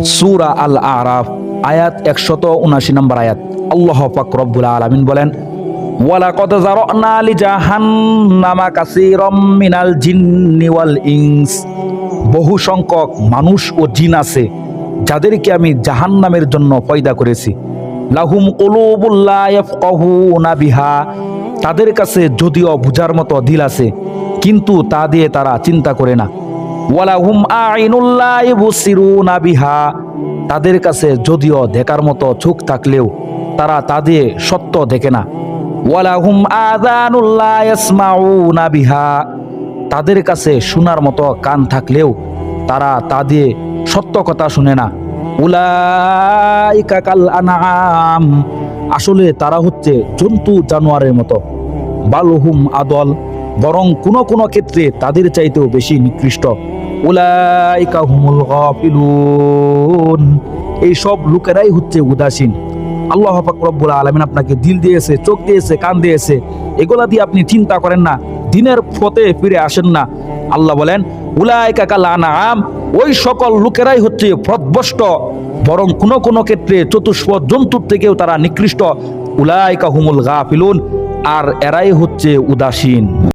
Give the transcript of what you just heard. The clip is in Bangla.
সূরা আল আরাফ আয়াত 179 নম্বর আয়াত। আল্লাহ পাক রব্বুল আলামিন বলেন, ওয়ালাকাদ যারানা লিজাহান্নামা কাসীরাম মিনাল জিন্নি ওয়াল ইনস। বহু সংখ্যক মানুষ ও জিন আছে যাদেরকে আমি জাহান্নামের জন্য পয়দা করেছি। লাহুম কুলুবুল লা ইয়াফকাহুনা বিহা। তাদের কাছে যদিও বুঝার মতো দিল আছে, কিন্তু তা দিয়ে তারা চিন্তা করে না। ওয়ালাহুম আইনুল লা ইবসিরুনা বিহা। তাদের কাছে যদিও দেখার মতো চোখ থাকলেও তারা তা দিয়ে সত্য দেখে না। ওয়ালাহুম আযানুল লা ইয়াসমাউনা বিহা। তাদের কাছে শোনার মতো কান থাকলেও তারা তা দিয়ে সত্য কথা শুনে না। উলাইকা কাল আনআম। আসলে তারা হচ্ছে জন্তু জানোয়ারের মতো। বালহুম আদল। বরং কোনো কোনো ক্ষেত্রে তাদের চাইতেও বেশি নিকৃষ্ট। উলাইকা হুমুল গাফিলুন। এই সব লোকেরাই হচ্ছে উদাসীন। আল্লাহ পাক রব্বুল আলামিন আপনাকে দিল দিয়েছে, চোখ দিয়েছে, কান দিয়েছে, এগুলা দিয়ে আপনি চিন্তা করেন না, দিনের পথে ফিরে আসেন না। আল্লাহ বলেন, উলাইকা কাল আনআম। ওই সকল লোকেরাই হচ্ছে পথভ্রষ্ট, বরং কোনো কোনো ক্ষেত্রে চতুষ্পদ জন্তুর থেকেও তারা নিকৃষ্ট। উলাইকা হুমুল গাফিলুন। আর এরাই হচ্ছে উদাসীন।